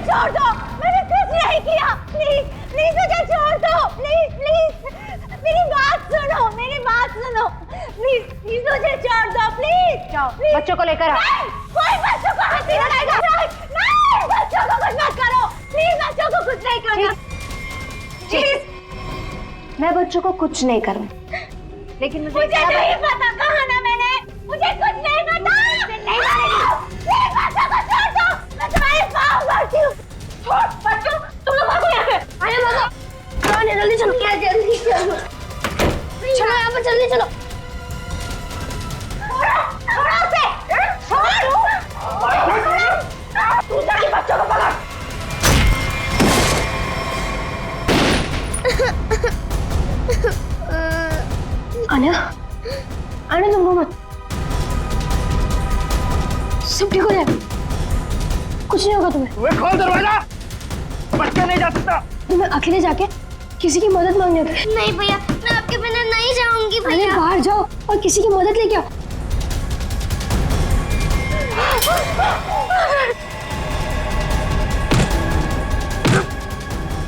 छोड़ दो, मैंने कुछ नहीं किया। प्लीज प्लीज मुझे छोड़ दो, प्लीज प्लीज मेरी बात सुनो, मेरी बात सुनो, प्लीज प्लीज मुझे छोड़ दो, प्लीज। जाओ बच्चों को लेकर आओ। कोई बच्चों को हाथ नहीं लगाएगा। नहीं, बच्चों को कुछ मत करो, प्लीज बच्चों को कुछ नहीं करना। प्लीज मैं बच्चों को कुछ नहीं करूँ, लेकिन मुझे नहीं पता, कहा ना मैंने, मुझे कुछ नहीं पता। नहीं मारेगी। प्लीज बच्चों को छोड़ दो, मैं तुम्हारे पाँव पड़ती हूँ। छोड़ बच्चों, तुम लोग भागो यहाँ से। आया भागो, चलो जल्दी चलो, क्या जल्दी चलो, चलो यहाँ पर जल्दी चलो। छोड़ो उसे, छोड़ो। तू जाके बच्चों को पकड़। आना, आना तुम रो मत, सब ठीक हो जाएगा, कुछ नहीं होगा तुम्हें। तुम्हें खोल दरवाजा, बच्चा नहीं जा सकता। तुम्हें अकेले जाके किसी की मदद मांगने होगी। नहीं भैया, मैं आपके बिना नहीं जाऊंगी अरे भैया। बाहर जाओ और किसी की मदद लेके आओ।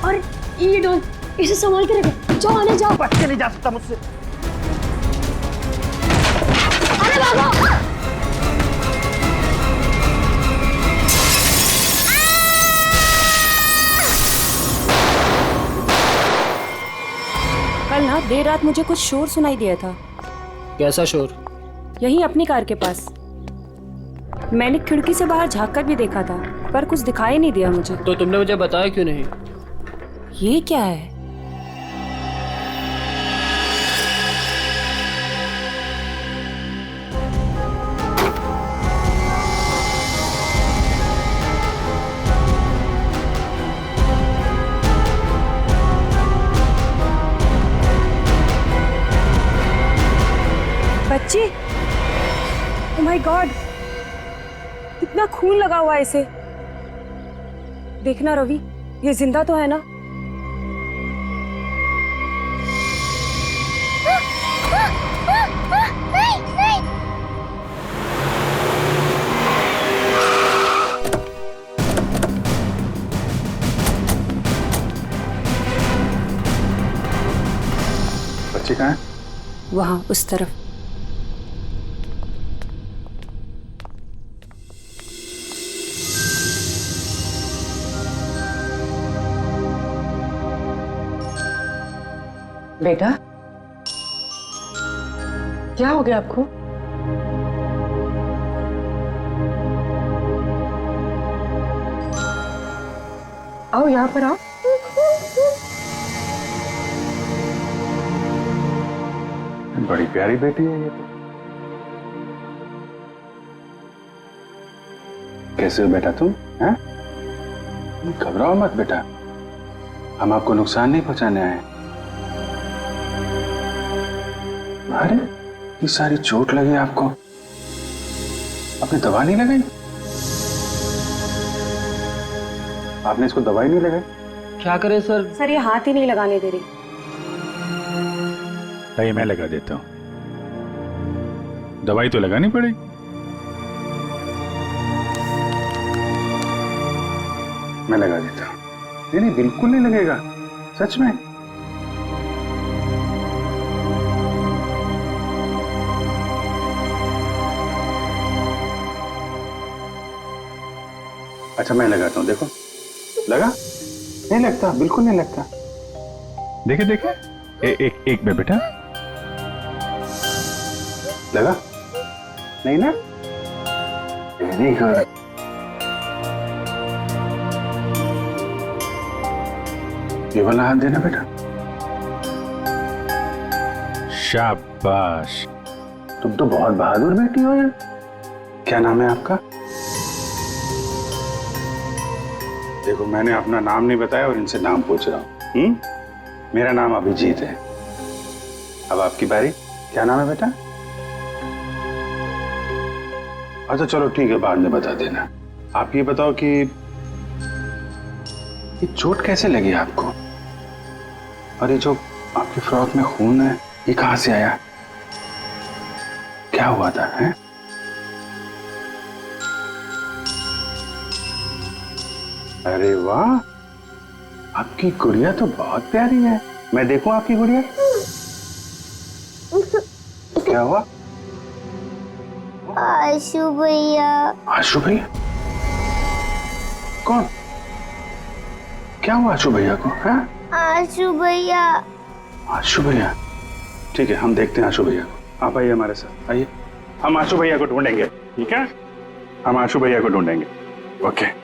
और ये डॉल, इसे संभाल के रखो। जाओ आने जाओ। बच्चा नहीं जा सकता मुझसे। अरे भागो। कल ना देर रात मुझे कुछ शोर सुनाई दिया था। कैसा शोर? यहीं अपनी कार के पास। मैंने खिड़की से बाहर झांक कर भी देखा था, पर कुछ दिखाई नहीं दिया मुझे। तो तुमने मुझे बताया क्यों नहीं? ये क्या है? बच्ची, ओह माय गॉड, कितना खून लगा हुआ है इसे। देखना रवि, ये जिंदा तो है ना? बच्चे कहाँ हैं? वहां उस तरफ। बेटा, क्या हो गया आपको? आओ यहाँ पर आओ। बड़ी प्यारी बेटी है ये तो। कैसे हो बेटा तुम? हैं? घबराओ मत बेटा, हम आपको नुकसान नहीं पहुंचाने आए। अरे ये सारी चोट लगी आपको, आपने दवा नहीं लगाई? आपने इसको दवाई नहीं लगाई? क्या करें सर? सर ये हाथ ही नहीं लगाने दे रही। ये मैं लगा देता हूं, दवाई तो लगानी पड़ेगी। मैं लगा देता हूं। नहीं नहीं, बिल्कुल नहीं लगेगा, सच में। अच्छा मैं लगाता हूं, देखो लगा? नहीं लगता, बिल्कुल नहीं लगता। देखे देखे, एक में बेटा लगा? नहीं ना? Very good. ये वाला हाथ देना बेटा। शाबाश। तुम तो बहुत बहादुर बेटी हो यार। क्या नाम है आपका? देखो मैंने अपना नाम नहीं बताया और इनसे नाम पूछ रहा हूँ। मेरा नाम अभिजीत है। अब आपकी बारी। क्या नाम है बेटा? अच्छा चलो ठीक है, बाद में बता देना। आप ये बताओ कि ये चोट कैसे लगी आपको? और ये जो आपकी फ्रॉक में खून है, ये कहां से आया? क्या हुआ था? हैं? अरे वाह, आपकी गुड़िया तो बहुत प्यारी है। मैं देखूं आपकी गुड़िया? क्या हुआ? आशु भैया। आशु भैया? कौन? क्या हुआ आशु भैया को? है आशु भैया। आशु भैया? ठीक है, हम देखते हैं आशु भैया को। आप आइए हमारे साथ, आइए। हम आशु भैया को ढूंढेंगे, ठीक है? हम आशु भैया को ढूंढेंगे। ओके।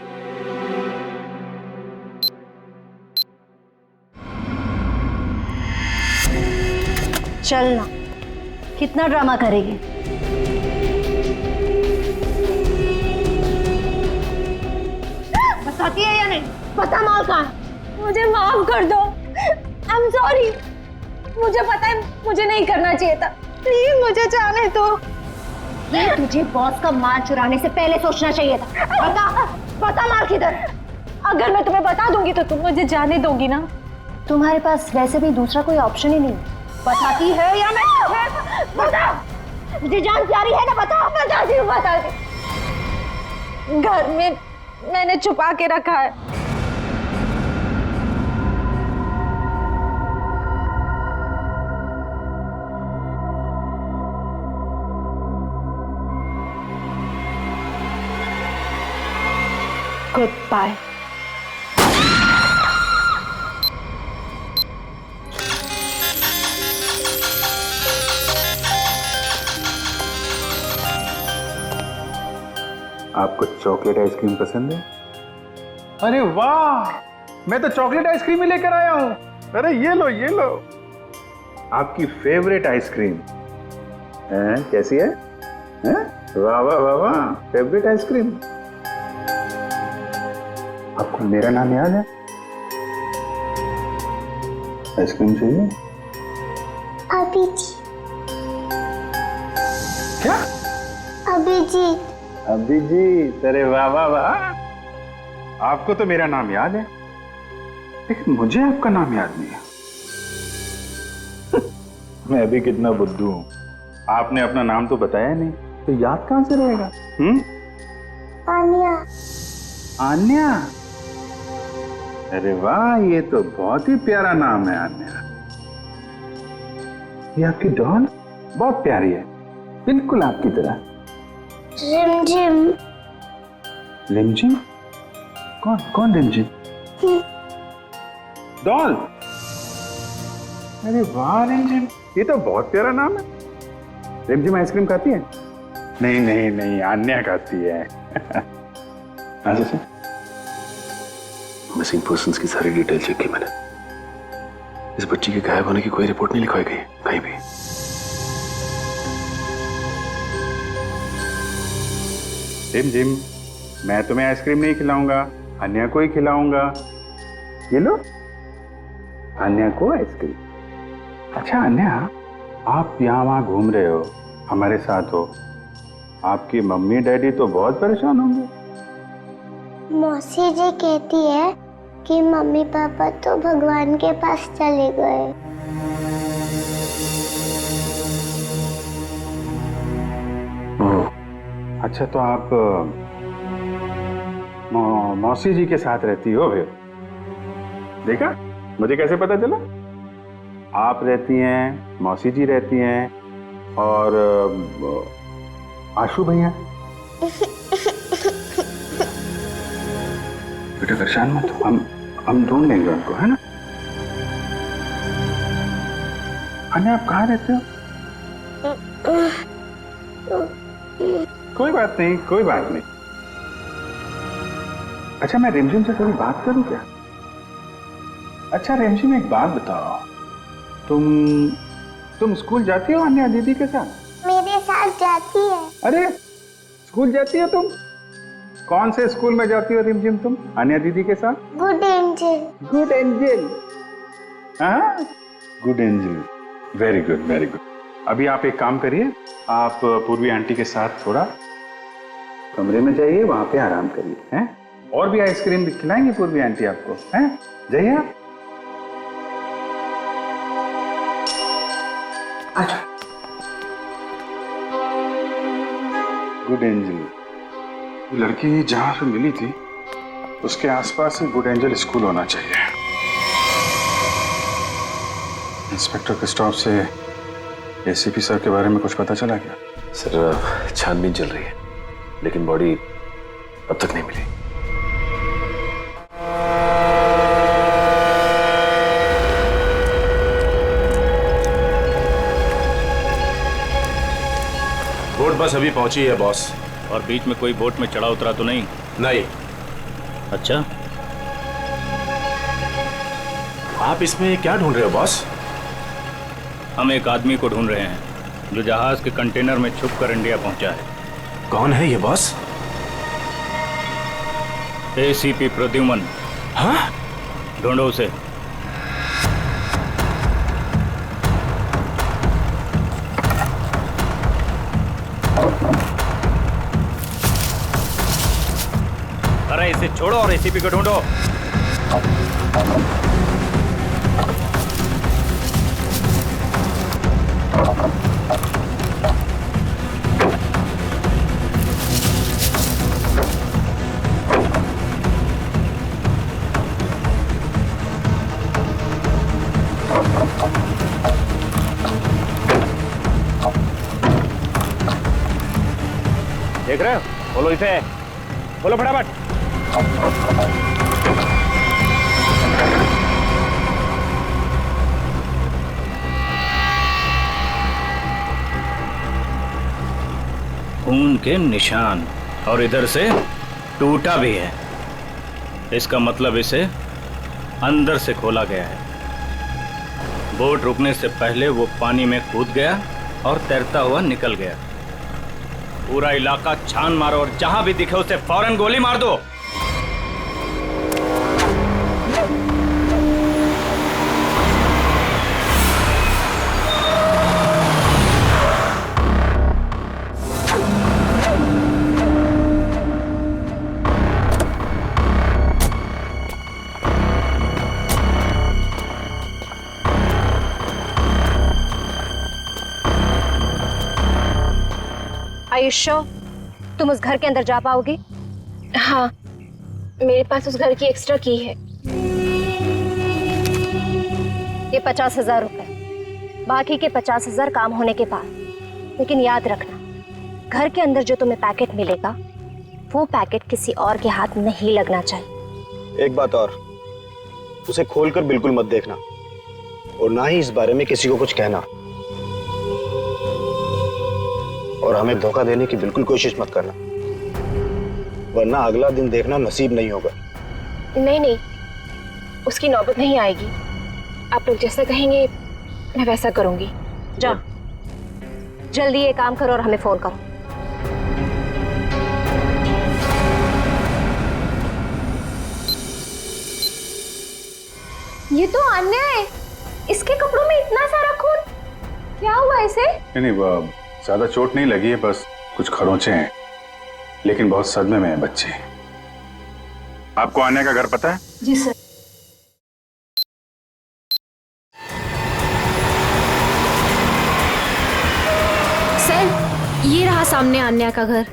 चलना, कितना ड्रामा करेगी? बताती है या नहीं? पता माल कहाँ है? मुझे माफ कर दो। I am sorry. मुझे पता है मुझे नहीं करना चाहिए था। प्लीज मुझे जाने दो। ये तुझे बॉस का माल चुराने से पहले सोचना चाहिए था। बता माल किधर? अगर मैं तुम्हें बता दूंगी तो तुम मुझे जाने दोगी ना? तुम्हारे पास वैसे भी दूसरा कोई ऑप्शन ही नहीं। बताती है या मैं? बता। मुझे जान प्यारी है ना? बताओ। बताती हूँ, बताती। घर में मैंने छुपा के रखा है। Goodbye. आपको चॉकलेट आइसक्रीम पसंद है? अरे वाह, मैं तो चॉकलेट आइसक्रीम ही लेकर आया हूँ। अरे ये लो, ये लो, आपकी फेवरेट आइसक्रीम। कैसी है? वाह वाह वाह वाह, फेवरेट आइसक्रीम। आपको मेरा नाम याद है? आइसक्रीम चाहिए? अभिजीत। क्या? अभिजीत। अभिजीत, अरे वाह वाह वाह, आपको तो मेरा नाम याद है, लेकिन मुझे आपका नाम याद नहीं है। मैं अभी कितना बुद्धू हूं, आपने अपना नाम तो बताया नहीं, तो याद कहां से रहेगा? आन्या। आन्या? अरे वाह, ये तो बहुत ही प्यारा नाम है आन्या। ये आपकी डॉल बहुत प्यारी है, बिल्कुल आपकी तरह। रिमझिम। रिमझिम? कौन कौन रिमझिम? डॉल? अरे वाह रिमझिम, ये तो बहुत प्यारा नाम है। रिमझिम आइसक्रीम खाती है? नहीं नहीं नहीं, आन्या खाती है। अच्छा से मिसिंग पर्सन्स की सारी डिटेल चेक की मैंने। इस बच्ची के गायब होने की कोई रिपोर्ट नहीं लिखवाई गई कहीं भी। रिमझिम, मैं तुम्हें आइसक्रीम नहीं खिलाऊंगा, अन्या को ही खिलाऊंगा। ये लो, अन्या को आइसक्रीम। अच्छा अन्या, आप यहाँ वहाँ घूम रहे हो, हमारे साथ हो, आपकी मम्मी डैडी तो बहुत परेशान होंगे। मौसी जी कहती है कि मम्मी पापा तो भगवान के पास चले गए। अच्छा, तो आप मौसी जी के साथ रहती हो फिर? देखा, मुझे कैसे पता चला? आप रहती हैं, मौसी जी रहती हैं, और आशु भैया। बेटा परेशान मत हो, हम ढूंढ लेंगे उनको, है ना? अन्या, आप कहाँ रहते हो? कोई बात नहीं, कोई बात नहीं। अच्छा, मैं रिमझिम से थोड़ी बात करूं क्या? अच्छा रिमझिम, एक बात बताओ, तुम स्कूल जाती हो अन्या दीदी के साथ? मेरे साथ जाती है। अरे, स्कूल जाती हो तुम? कौन से स्कूल में जाती हो रिमझिम तुम अन्या दीदी के साथ? Good angel. Good angel? हाँ, good angel, very good very good. अभी आप एक काम करिए, आप पूर्वी आंटी के साथ थोड़ा कमरे में जाइए, वहां पे आराम करिए, हैं? और भी आइसक्रीम भी खिलाएंगे पूर्वी आंटी आपको, हैं? जाइए आप। अच्छा, गुड एंजल, लड़की जहां से मिली थी उसके आसपास ही गुड एंजल स्कूल होना चाहिए। इंस्पेक्टर क्रिस्टोफ से एसीपी सर के बारे में कुछ पता चला क्या? सर छानबीन चल रही है, लेकिन बॉडी अब तक नहीं मिली। बोट बस अभी पहुंची है बॉस। और बीच में कोई बोट में चढ़ा उतरा तो नहीं? नहीं। अच्छा, आप इसमें क्या ढूंढ रहे हो बॉस? हम एक आदमी को ढूंढ रहे हैं जो जहाज के कंटेनर में छुपकर इंडिया पहुंचा है। कौन है ये बॉस? एसीपी प्रद्युमन। हाँ? ढूंढो उसे। अरे इसे छोड़ो और एसीपी को ढूंढो। देख रहे हो? बोलो इसे, बोलो फटाफट। खून के निशान, और इधर से टूटा भी है। इसका मतलब इसे अंदर से खोला गया है। बोट रुकने से पहले वो पानी में कूद गया और तैरता हुआ निकल गया। पूरा इलाका छान मारो और जहां भी दिखे उसे फौरन गोली मार दो। आयुष्यो, तुम उस घर के अंदर जा पाओगे? हाँ, मेरे पास उस घर की एक्स्ट्रा की है। ये 50,000 रुपए, बाकी के 50,000 काम होने के बाद। लेकिन याद रखना, घर के अंदर जो तुम्हें पैकेट मिलेगा वो पैकेट किसी और के हाथ नहीं लगना चाहिए। एक बात और, उसे खोलकर बिल्कुल मत देखना और ना ही इस बारे में किसी को कुछ कहना, और हमें धोखा देने की बिल्कुल कोशिश मत करना, वरना अगला दिन देखना नसीब नहीं होगा। नहीं नहीं, उसकी नौबत नहीं आएगी। आप लोग जैसा कहेंगे मैं वैसा करूंगी। जाओ, जल्दी ये काम करो और हमें फोन करो। ये तो अन्याय है। इसके कपड़ों में इतना सारा खून, क्या हुआ इसे? नहीं, वो ज्यादा चोट नहीं लगी है, बस कुछ खरोंचे हैं, लेकिन बहुत सदमे में है बच्चे। आपको आने का घर पता है? जी सर। सर, ये रहा सामने अन्या का घर।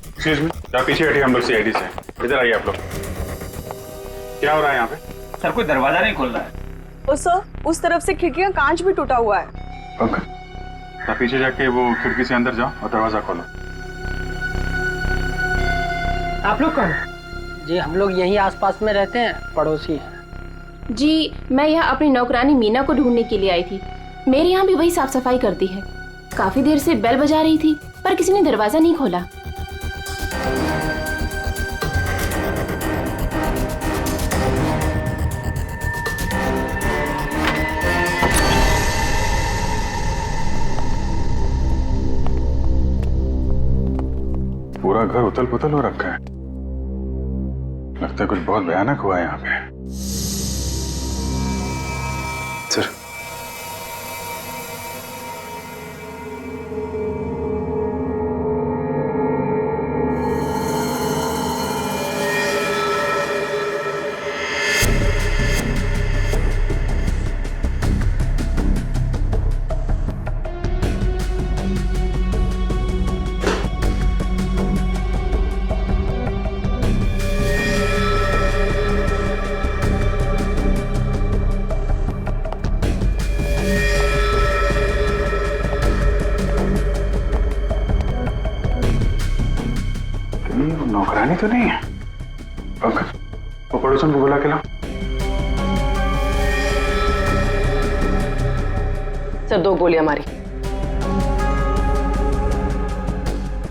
एक्सक्यूज मी, आप पीछे हटिए, हम लोग सीआईडी से। इधर आइए आप लोग। क्या हो रहा है यहाँ पे? सर, कोई दरवाजा नहीं खोल रहा है। और सर, उस तरफ से खिड़की का कांच भी टूटा हुआ है। ओके, आप पीछे जाके वो खिड़की से अंदर जाओ और दरवाजा खोलो। आप लोग कौन? जी हम लोग यहीं आसपास में रहते हैं, पड़ोसी हैं। जी, मैं यहाँ अपनी नौकरानी मीना को ढूंढने के लिए आई थी। मेरे यहाँ भी वही साफ सफाई करती है। काफी देर से बेल बजा रही थी पर किसी ने दरवाजा नहीं खोला। पूरा घर उथल पुथल हो रखा है। लगता है कुछ बहुत भयानक हुआ है यहाँ पे। सर, नौकरानी तो नहीं है? पंकज, वो पड़ोसन को बुला के लाओ। सर 2 गोलियां मारी।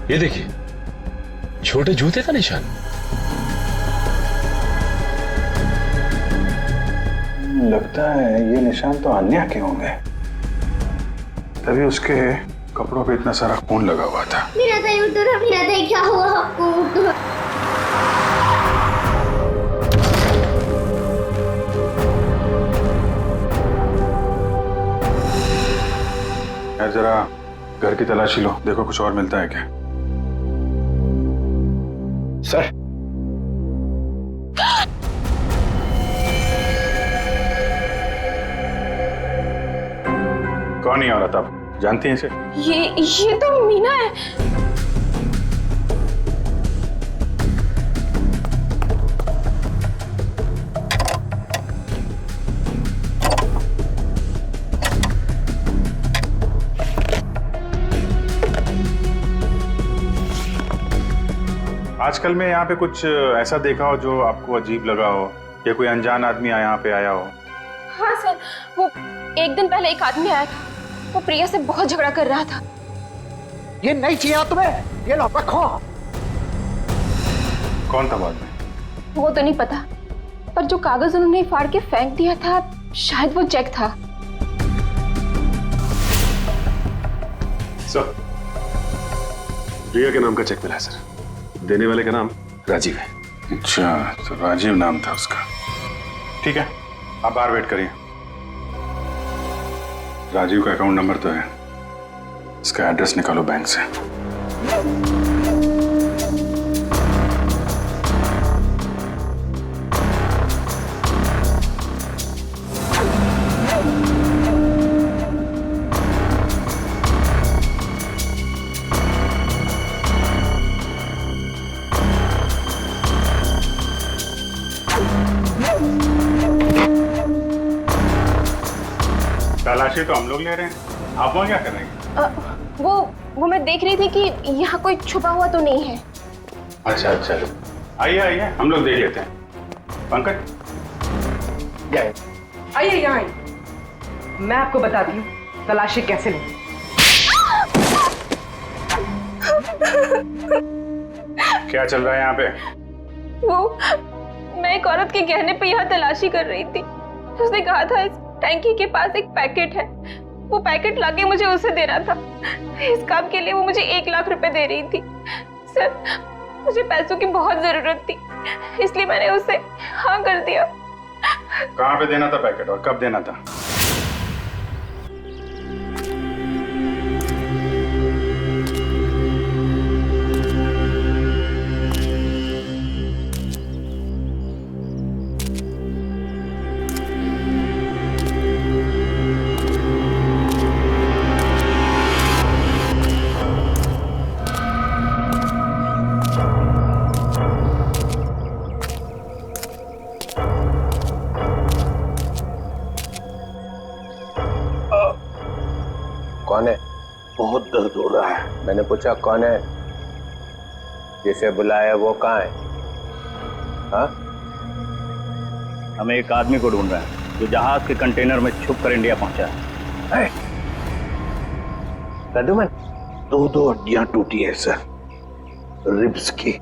ये देखिए, छोटे जूते का निशान। लगता है ये निशान तो अन्या के होंगे, तभी उसके कपड़ों पे इतना सारा खून लगा हुआ था। मेरा दही उतरा, मेरा दही, क्या हुआ आपको? यार जरा घर की तलाशी लो, देखो कुछ और मिलता है क्या। सर, कौन है औरत, आप जानती हैं इसे? ये तो मीना है। आजकल में यहाँ पे कुछ ऐसा देखा हो जो आपको अजीब लगा हो, या कोई अनजान आदमी यहाँ पे आया हो? हाँ सर, वो एक दिन पहले एक आदमी आया था, वो प्रिया से बहुत झगड़ा कर रहा था। ये नहीं चाहिए तुम्हें, ये लो रखो। कौन था बाद में? वो तो नहीं पता, पर जो कागज उन्होंने फाड़ के फेंक दिया था, शायद वो चेक था। सर, प्रिया के नाम का चेक मिला है सर। देने वाले का नाम राजीव है। अच्छा, तो राजीव नाम था उसका। ठीक है, आप बाहर वेट करिए। राजीव का अकाउंट नंबर तो है, इसका एड्रेस निकालो बैंक से। तलाशी तो हम लोग ले रहे हैं, आप वहाँ क्या कर रहे हैं? वो मैं देख रही थी कि यहाँ कोई छुपा हुआ तो नहीं है। अच्छा अच्छा, आइए आइए, हम लोग देख लेते हैं। पंकज, आइए यहाँ आइए, मैं आपको बताती हूँ तलाशी कैसे लें। क्या चल रहा है यहाँ पे? वो मैं एक औरत के गहने पे यहाँ तलाशी कर रही थी। उसने कहा था इस टैंकी के पास एक पैकेट है, वो पैकेट लाके मुझे उसे देना था। इस काम के लिए वो मुझे 1 लाख रुपए दे रही थी। सर, मुझे पैसों की बहुत जरूरत थी, इसलिए मैंने उसे हाँ कर दिया। कहाँ पे देना था पैकेट और कब देना था? कौन है? बहुत दर्द हो रहा है। मैंने पूछा कौन है? जिसे बुलाया वो कहाँ है? हाँ? हम एक आदमी को ढूंढ रहे हैं जो जहाज के कंटेनर में छुप कर इंडिया पहुंचा है। प्रद्युमन, 2 हड्डियां टूटी है सर, रिब्स की।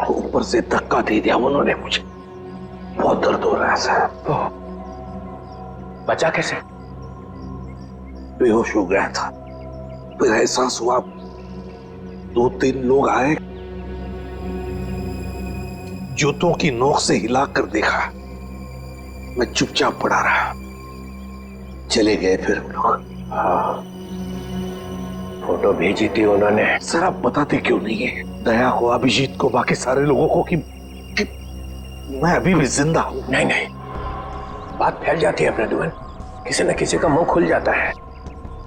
ऊपर से धक्का दे दिया उन्होंने मुझे, बहुत दर्द हो रहा है सर। बचा कैसे? बेहोश हो गया था, फिर एहसास हुआ, 2-3 लोग आए, जूतों की नोक से हिलाकर देखा, मैं चुपचाप पड़ा रहा, चले गए फिर वो लोग। हाँ, फोटो भेजी थी उन्होंने। सर आप बताते क्यों नहीं है दया को, अभिजीत को, बाकी सारे लोगों को कि मैं अभी भी जिंदा हूं? नहीं, बात फैल जाती है प्रद्युमन, किसी न किसी का मुंह खुल जाता है,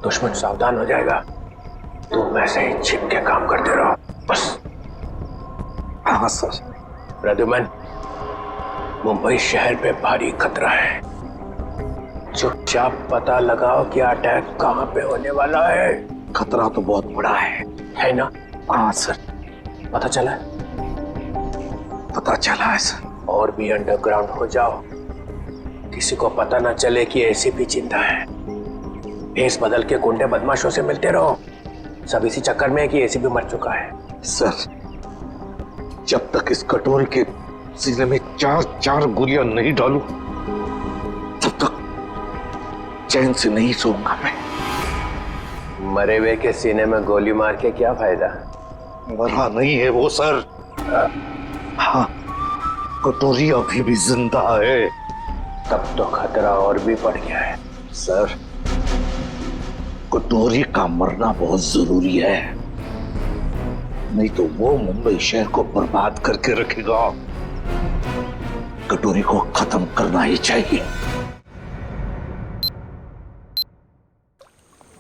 दुश्मन सावधान हो जाएगा। तुम वैसे ही छिप के काम करते रहो बस। हाँ सर। प्रद्युमन, मुंबई शहर पे भारी खतरा है, चुपचाप पता लगाओ कि अटैक कहाँ पे होने वाला है। खतरा तो बहुत बड़ा है ना? हाँ सर, पता चला? पता चला है सर। और भी अंडरग्राउंड हो जाओ, किसी को पता ना चले कि एसीपी जिंदा है। भेस बदल के गुंडे बदमाशों से मिलते रहो, सब इसी चक्कर में है कि एसीपी मर चुका है। सर, जब तक इस कटोरी के सीने में 4 गोलियां नहीं डालूं, तब तक चैन से नहीं सोऊंगा मैं। मरे हुए के सीने में गोली मार के क्या फायदा? मरा नहीं है वो सर। हाँ, कटोरी अभी भी जिंदा है। तब तो खतरा और भी बढ़ गया है। सर, कटोरी का मरना बहुत जरूरी है, नहीं तो वो मुंबई शहर को बर्बाद करके रखेगा। कटोरी को खत्म करना ही चाहिए।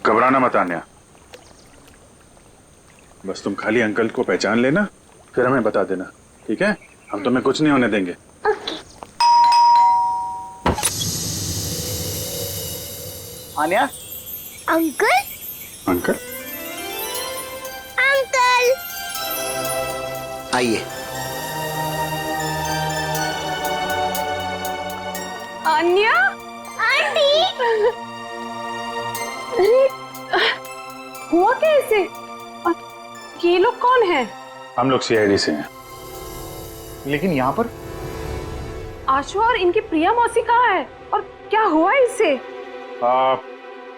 घबराना मत आन्या, बस तुम खाली अंकल को पहचान लेना, फिर हमें बता देना, ठीक है? हम तुम्हें कुछ नहीं होने देंगे। आन्या, अंकल अंकल अंकल आइए। अन्या, आंटी। अरे हुआ कैसे? और ये लोग कौन हैं? हम लोग सीआईडी से हैं। लेकिन यहाँ पर आशु और इनकी प्रिया मौसी कहाँ है और क्या हुआ इससे?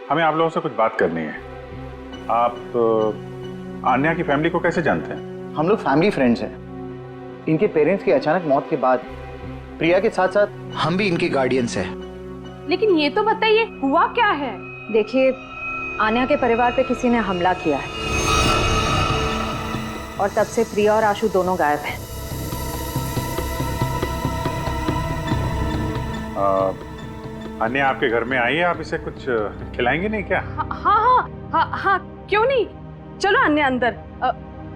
हमें आप लोगों से कुछ बात करनी है। आप आन्या की फैमिली को कैसे जानते हैं? हम लोग फैमिली फ्रेंड्स हैं। इनके पेरेंट्स की अचानक मौत के बाद प्रिया के साथ साथ हम भी इनके गार्डियंस हैं। लेकिन ये तो बताइए हुआ क्या है? देखिए, आन्या के परिवार पे किसी ने हमला किया है और तब से प्रिया और आशु दोनों गायब हैं। आन्या आपके घर में आई है, आप इसे कुछ खिलाएंगे नहीं क्या? हाँ, क्यों नहीं? चलो अन्या अंदर।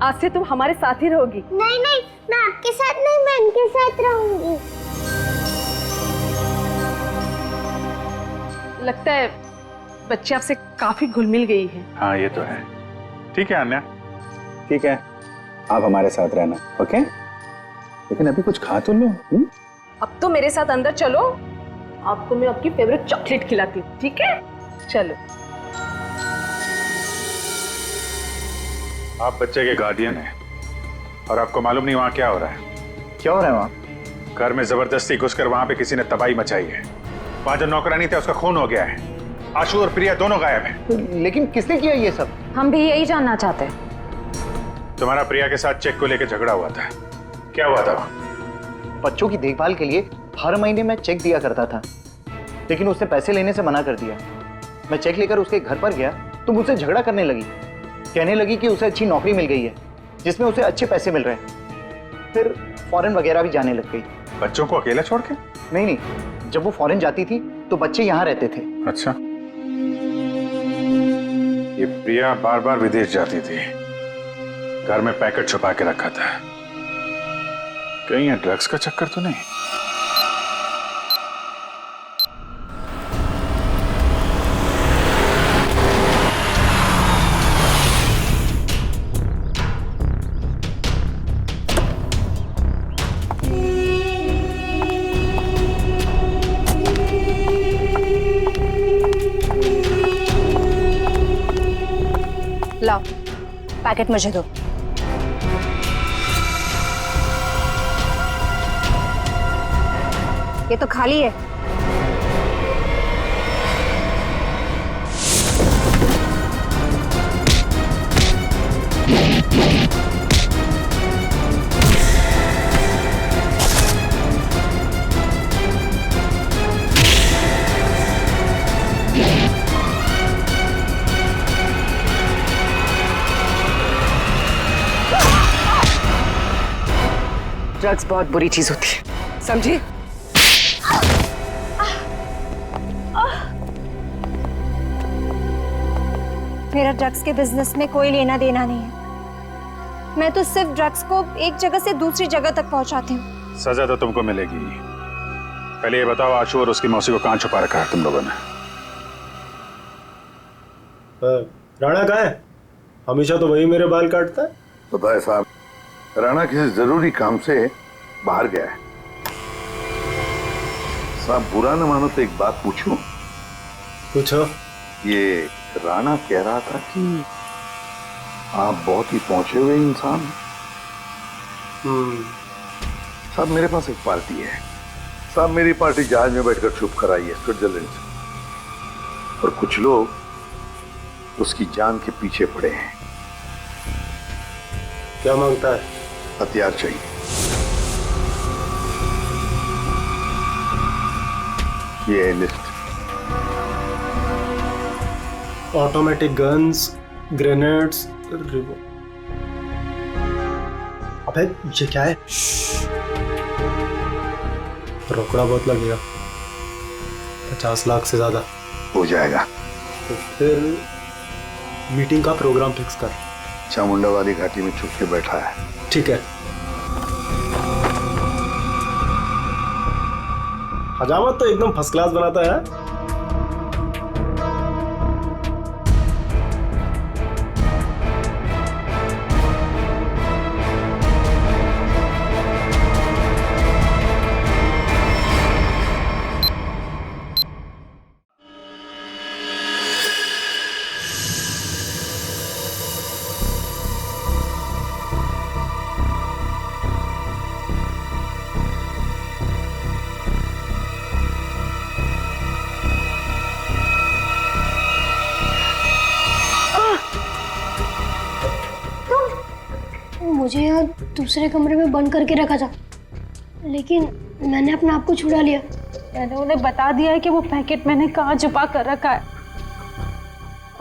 आज से तुम हमारे साथ ही रहोगी। नहीं नहीं, मैं आपके साथ नहीं, मैं इनके साथ रहूंगी। लगता है बच्चे आपसे काफी घुल मिल गई है। हाँ ये तो है। ठीक है आन्या, ठीक है, आप हमारे साथ रहना, ओके? लेकिन अभी कुछ खा तो लो। अब तो मेरे साथ अंदर चलो, आपको मैं आपकी फेवरेट चॉकलेट खिलाती हूँ, ठीक है? चलो। आप बच्चे के गार्डियन हैं और आपको मालूम नहीं वहाँ क्या हो रहा है। क्या हो रहा है वहाँ? घर में जबरदस्ती घुसकर वहाँ पे किसी ने तबाही मचाई है। वहाँ जो नौकरानी था उसका खून हो गया है। आशु और प्रिया दोनों गायब हैं। लेकिन किसने किया ये सब? हम भी यही जानना चाहते हैं। तुम्हारा प्रिया के साथ चेक को लेकर झगड़ा हुआ था, क्या हुआ था वहाँ? बच्चों की देखभाल के लिए हर महीने मैं चेक दिया करता था, लेकिन उसने पैसे लेने से मना कर दिया। मैं चेक लेकर उसके घर पर गया तो मुझसे झगड़ा करने लगी, कहने लगी कि उसे अच्छी नौकरी मिल गई है जिसमें उसे अच्छे पैसे मिल रहे हैं। फिर फॉरेन वगैरह भी जाने लग गई। बच्चों को अकेला छोड़ के? नहीं, जब वो फॉरेन जाती थी तो बच्चे यहाँ रहते थे। अच्छा, ये प्रिया बार बार विदेश जाती थी, घर में पैकेट छुपा के रखा था। कहीं ये ड्रग्स का चक्कर तो नहीं? लाओ, पैकेट मुझे दो। ये तो खाली है। ड्रग्स बहुत बुरी चीज होती है, समझी? मेरा ड्रग्स के बिजनेस में कोई लेना देना नहीं है। मैं तो सिर्फ ड्रग्स को एक जगह से दूसरी जगह तक पहुंचाती हूँ। सजा तो तुमको मिलेगी। पहले ये बताओ, आशु और उसकी मौसी को कहाँ छुपा रखा है तुम लोगों ने? राणा कहाँ है? हमेशा तो वही मेरे बाल काटता है। तो भाई साहब, राणा किसी जरूरी काम से बाहर गया है। साहब बुरा न मानो तो एक बात पूछूं? पूछो। ये राणा कह रहा था कि आप बहुत ही पहुंचे हुए इंसान। साहब मेरे पास एक पार्टी है। साहब मेरी पार्टी जहाज में बैठकर छुप कर आई है स्विट्जरलैंड से, और कुछ लोग उसकी जान के पीछे पड़े हैं। क्या मांगता है? हथियार चाहिए। ये है लिस्ट। ऑटोमेटिक गन्स, ग्रेनेड्स, अबे ये क्या है? रोकड़ा बहुत लगेगा, 50 लाख से ज्यादा हो जाएगा। तो फिर मीटिंग का प्रोग्राम फिक्स कर। चामुंडा वाली घाटी में छुप के बैठा है। ठीक है। हजामत तो एकदम फर्स्ट क्लास बनाता है। मुझे यहाँ दूसरे कमरे में बंद करके रखा था, लेकिन मैंने अपने आप को छुड़ा लिया। मैंने उन्हें बता दिया है कि वो पैकेट मैंने कहाँ छुपा कर रखा है।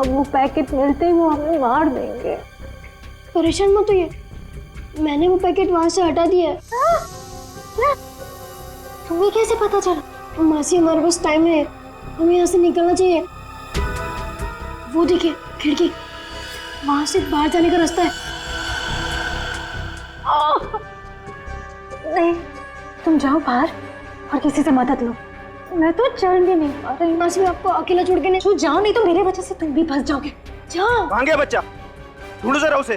अब वो पैकेट मिलते ही वो हमें मार देंगे। परेशान मत होइए, मैंने वो पैकेट वहां से हटा दिया है। तुम्हें कैसे पता चला? मासी हमारे पास टाइम है, हमें यहाँ से निकलना चाहिए। वो देखिए खिड़की, वहां से बाहर जाने का रास्ता है। नहीं, तुम जाओ बाहर और किसी से मदद लो। मैं तो चढ़ भी नहीं पा रही। मासी मैं आपको अकेला छोड़ के नहीं। तू जाओ, नहीं तो मेरे वजह से तुम भी फंस जाओगे। जाओ। कहाँ गया बच्चा? ढूंढो जरा उसे।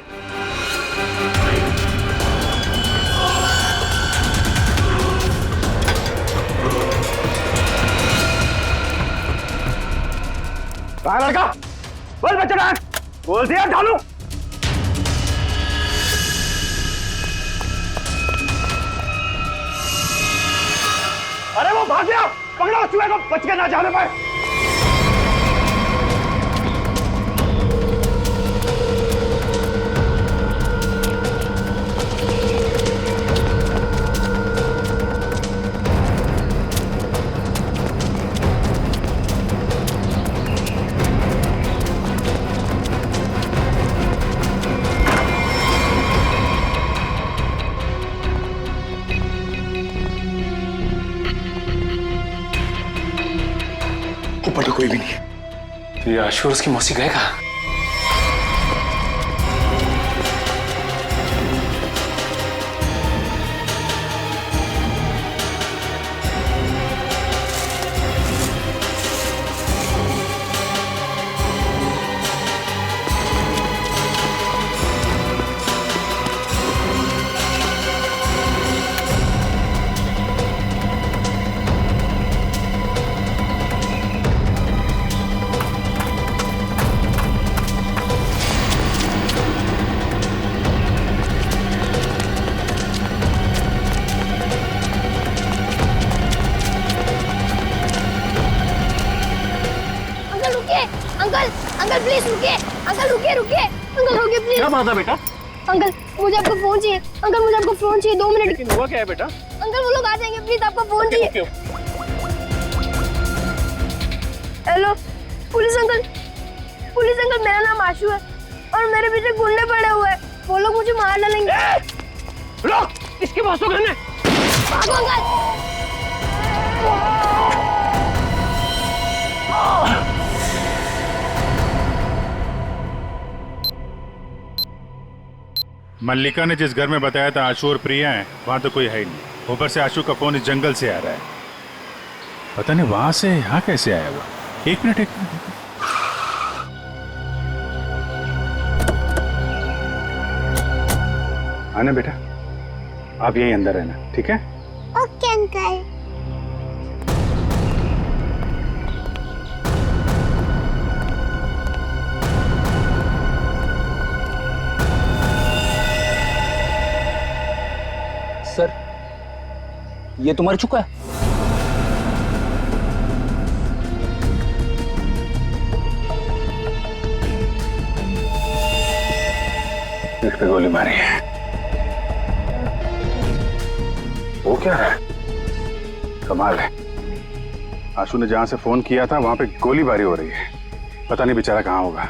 कहाँ लड़का? बोल बच्चा कहाँ? बोल दिया ढालू। अरे वो भाग गया, पकड़ो चूहे को, बच के ना जाने पाए। ऊपर तो कोई भी नहीं है। तो ये आशु और उसकी मौसी गए कहाँ? अंकल प्लीज रुकिए, अंकल रुकिए रुकिए, अंकल रुकिए प्लीज। क्या बात है बेटा? अंकल मुझे आपका फोन चाहिए, अंकल मुझे आपका फोन चाहिए, 2 मिनट। हुआ क्या है बेटा? अंकल वो लोग आ जाएंगे, प्लीज आपका फोन चाहिए। हेलो पुलिस अंकल मेरा नाम आशु है और मेरे पीछे गुंडे पड़े हुए हैं, वो लोग मुझे मार डालेंगे। रुक, इसके पास तो गन है। भागो अंकल। मल्लिका ने जिस घर में बताया था आशु और प्रिया हैं, वहां तो कोई है ही नहीं। ऊपर से आशु का फोन इस जंगल से आ रहा है, पता नहीं वहां से यहाँ कैसे आया हुआ। एक मिनट। आना बेटा। आप यहीं अंदर रहना, ठीक है? Okay uncle. सर, ये तो मर चुका है। इस पे गोली मारी है। वो क्या है? कमाल है, आशु ने जहां से फोन किया था वहां पे गोलीबारी हो रही है। पता नहीं बेचारा कहाँ होगा।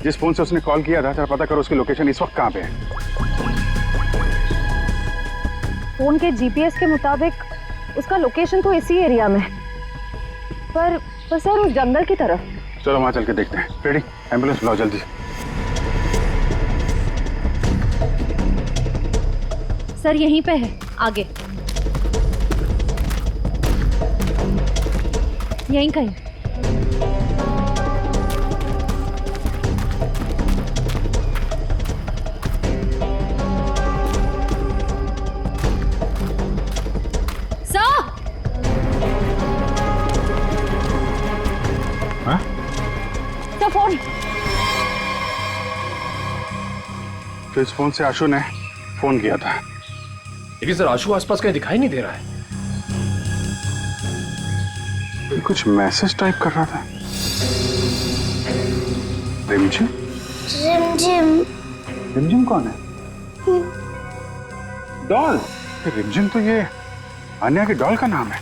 जिस फोन से उसने कॉल किया था जरा पता करो उसकी लोकेशन इस वक्त कहाँ पे है। फोन के जीपीएस के मुताबिक उसका लोकेशन तो इसी एरिया में है, पर सर उस जंगल की तरफ। चलो वहां चल के देखते हैं। रेडी, एम्बुलेंस बुलाओ जल्दी। सर यहीं पे है, आगे यहीं कहीं। फोन। तो इस फोन से आशु ने फोन किया था, लेकिन सर आशु आसपास कहीं दिखाई नहीं दे रहा है। ये कुछ मैसेज टाइप कर रहा था। रिमझिम? रिमझिम। रिमझिम कौन है? डॉल। रिमझिम तो ये अन्या की डॉल का नाम है।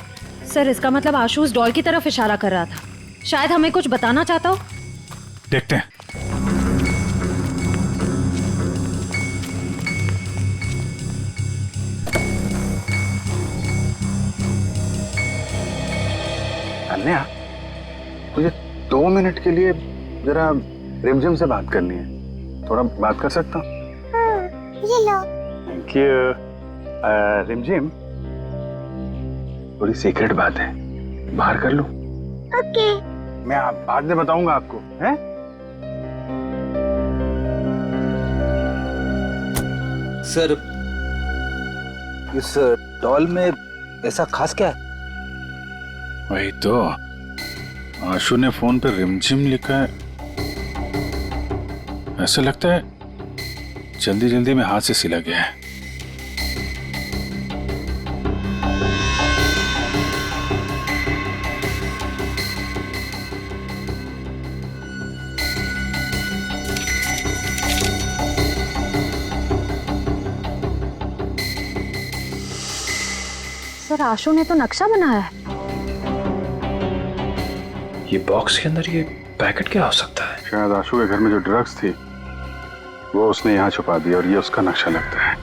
सर इसका मतलब आशु उस डॉल की तरफ इशारा कर रहा था। शायद हमें कुछ बताना चाहता हो। देखते हैं। अन्या, तुझे 2 मिनट के लिए जरा रिमझिम से बात करनी है। थोड़ा बात कर सकता हूँ? ये लो। Thank you. रिमझिम, थोड़ी सीक्रेट बात है, बाहर कर लूं? ओके। मैं बाद में बताऊंगा आपको, हैं? सर, इस डॉल में ऐसा खास क्या है? वही तो, आशु ने फोन पे रिमझिम लिखा है। ऐसा लगता है जल्दी जल्दी में हाथ से सिला गया है। सर आशु ने तो नक्शा बनाया है। ये बॉक्स के अंदर ये पैकेट क्या हो सकता है? शायद आशु के घर में जो ड्रग्स थी वो उसने यहाँ छुपा दिया और ये उसका नक्शा लगता है।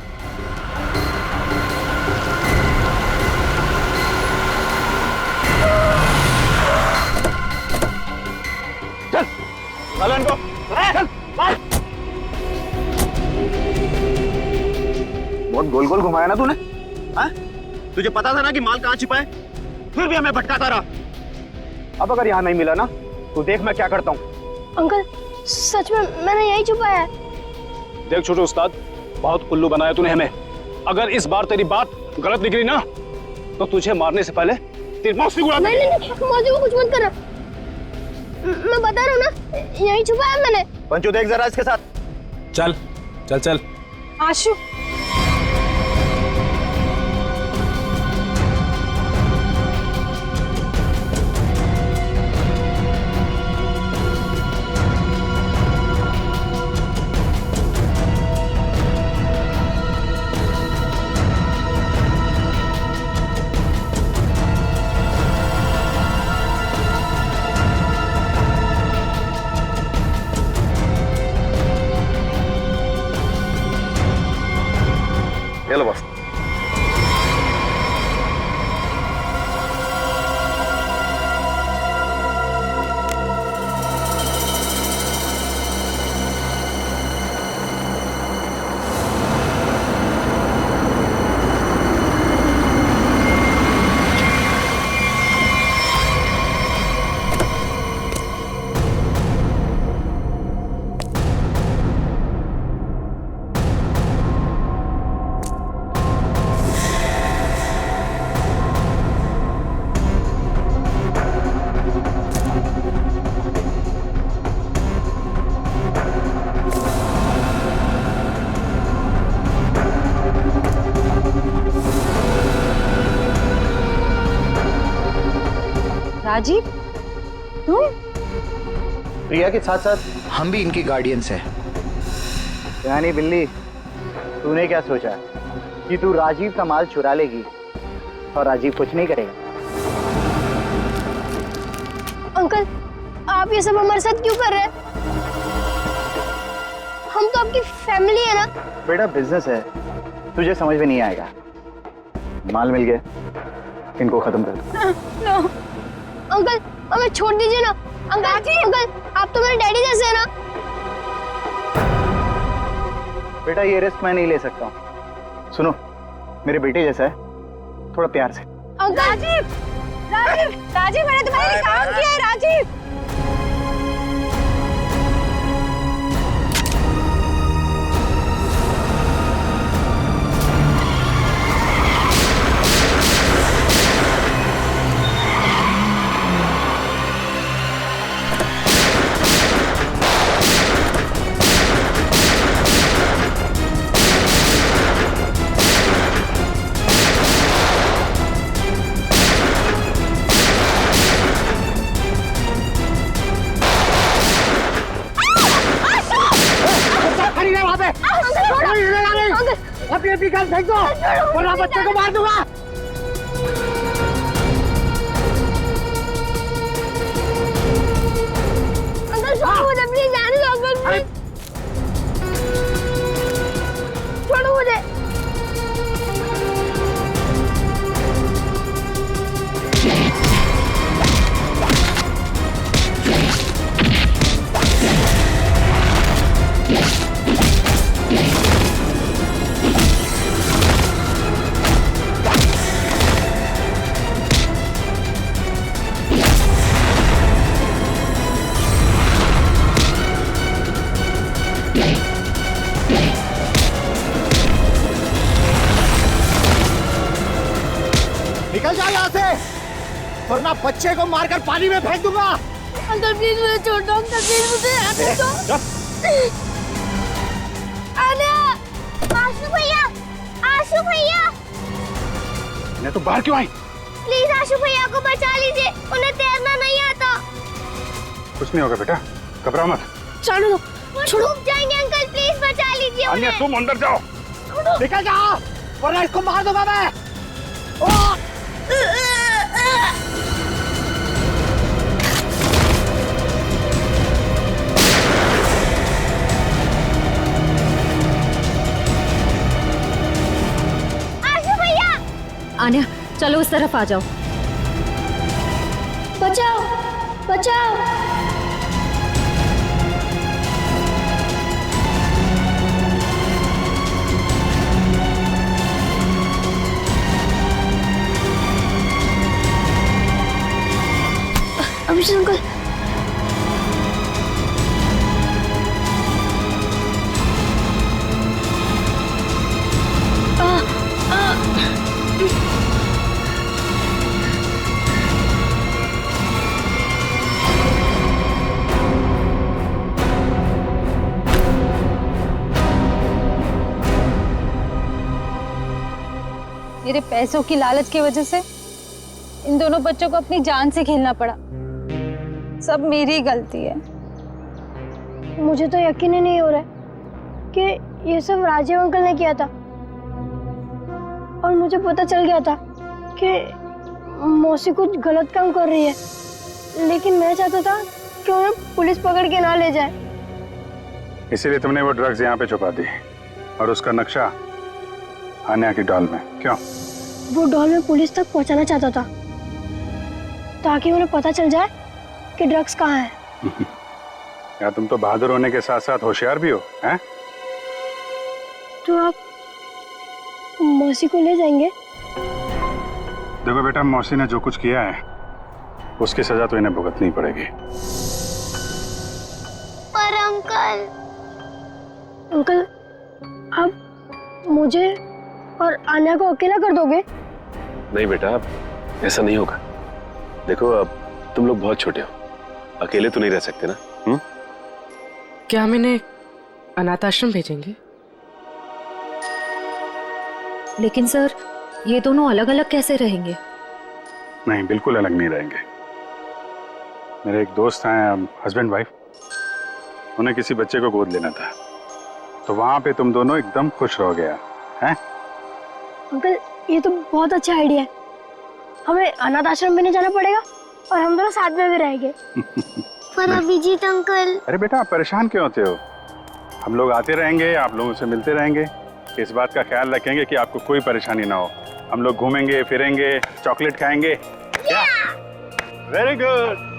चल, चल इनको, चल, चल। बहुत गोल गोल घुमाया ना तूने, हाँ? तुझे पता था ना कि माल कहाँ छिपा है, फिर भी हमें भटकाता रहा। अब अगर यहाँ नहीं मिला ना तो देख मैं क्या करता हूँ। अंकल सच में मैंने यही छुपाया है। देख छोटे उस्ताद, बहुत उल्लू बनाया तूने हमें। अगर इस बार तेरी बात गलत निकली ना तो तुझे मारने से पहले तेरी मौत भी उड़ा दूंगा। नहीं, मौसी को कुछ मत करना। मैं बता रहा हूँ ना, यही छुपाया मैंने। पंचू देख जरा इसके साथ। चल चल चल। आशु, ये लो बस। राजीव, तुम? प्रिया के साथ साथ हम भी इनकी गार्डियंस हैं। यानी बिल्ली, तूने क्या सोचा कि तू राजीव का माल चुरा लेगी और राजीव कुछ नहीं करेगा? अंकल, आप ये सब हमारे साथ क्यों कर रहे हैं? हम तो आपकी फैमिली है ना। बेटा बिजनेस है, तुझे समझ में नहीं आएगा। माल मिल गया, इनको खत्म कर दो। नो अंकल, हमें छोड़ दीजिए ना। अंकल, आप तो मेरे डैडी जैसे हैं ना। बेटा ये रिस्क मैं नहीं ले सकता हूँ। सुनो, मेरे बेटे जैसा है, थोड़ा प्यार से। अंकल राजीव, मैंने तुम्हारे लिए काम किया है राजीव। अपनी गन फेंक दो वरना बच्चे को मार दूंगा। अंकल छोड़ो मुझे, प्लीज जाने दो अंकल, प्लीज छोड़ो मुझे। निकल जाओ यहाँ से वरना बच्चे को मारकर पानी में फेंक दूंगा। अंकल प्लीज मुझे छोड़ दो, अंकल प्लीज मुझे आने दो। आशु भैया, मैं तो बाहर क्यों आई? प्लीज आशु भैया को बचा लीजिए, उन्हें तैरना नहीं आता। कुछ नहीं होगा बेटा, घबराओ मत। छोड़ो दो, छोड़ो जाएंगे अंकल, प्लीज बचा लीजिए अन्या उन्हें। तुम अंदर जाओ। निकल जाओ वरना इसको मार दूंगा मैं। आन्या, चलो उस तरफ आ जाओ। बचाओ बचाओ। अभिषेक अंकल, मेरे पैसों की लालच की वजह से इन दोनों बच्चों को अपनी जान से खेलना पड़ा। सब मेरी गलती है। मुझे तो यकीन ही नहीं हो रहा है कि ये सब राजीव अंकल ने किया था। और मुझे पता चल गया था कि मौसी कुछ गलत काम कर रही है, लेकिन मैं चाहता था कि उन्हें पुलिस पकड़ के ना ले जाए। इसीलिए तुमने वो ड्रग्स यहाँ पे छुपा दी और उसका नक्शा अन्या की डॉल में। क्यों? वो डॉल में पुलिस तक पहुंचाना चाहता था ताकि उन्हें पता चल जाए कि ड्रग्स कहाँ है। यार तुम तो बहादुर होने के साथ साथ होशियार भी हो, हैं? तो आप मौसी को ले जाएंगे? देखो बेटा, मौसी ने जो कुछ किया है उसकी सजा तो इन्हें भुगतनी पड़ेगी। पर अंकल आप मुझे और आन्या को अकेला कर दोगे? नहीं बेटा, ऐसा नहीं होगा। देखो अब तुम लोग बहुत छोटे हो, अकेले तो नहीं रह सकते ना। क्या हम इन्हें अनाथ आश्रम भेजेंगे? लेकिन सर, ये दोनों अलग अलग कैसे रहेंगे? नहीं, बिल्कुल अलग नहीं रहेंगे। मेरे एक दोस्त हैं, हस्बैंड वाइफ, उन्हें किसी बच्चे को गोद लेना था, तो वहां पे तुम दोनों एकदम खुश रहोगे यार, हैं? अंकल ये तो बहुत अच्छा आइडिया है। हमें अनाथ आश्रम में नहीं जाना पड़ेगा और हम दोनों साथ में भी रहेंगे। पर अभिजीत अंकल। अरे बेटा आप परेशान क्यों होते हो? हम लोग आते रहेंगे, आप लोगों से मिलते रहेंगे, इस बात का ख्याल रखेंगे कि आपको कोई परेशानी ना हो। हम लोग घूमेंगे फिरेंगे, चॉकलेट खाएंगे। क्या? Very good.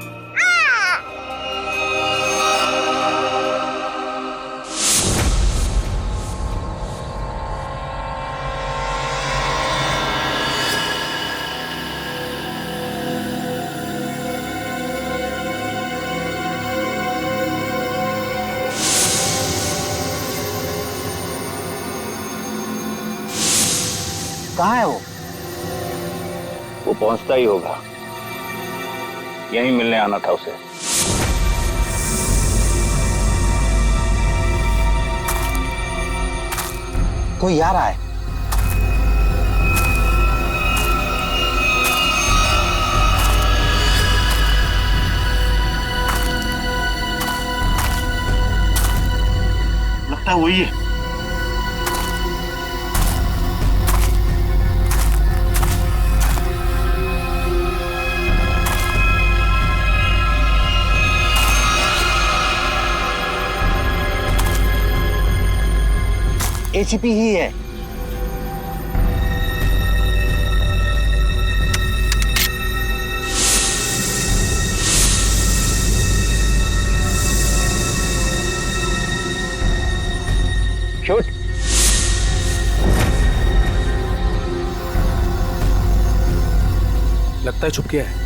कहाँ है वो पहुंचता ही होगा, यहीं मिलने आना था उसे। कोई आ रहा है। लगता है वही है। एसीपी ही है। शूट। लगता है छुप गया है।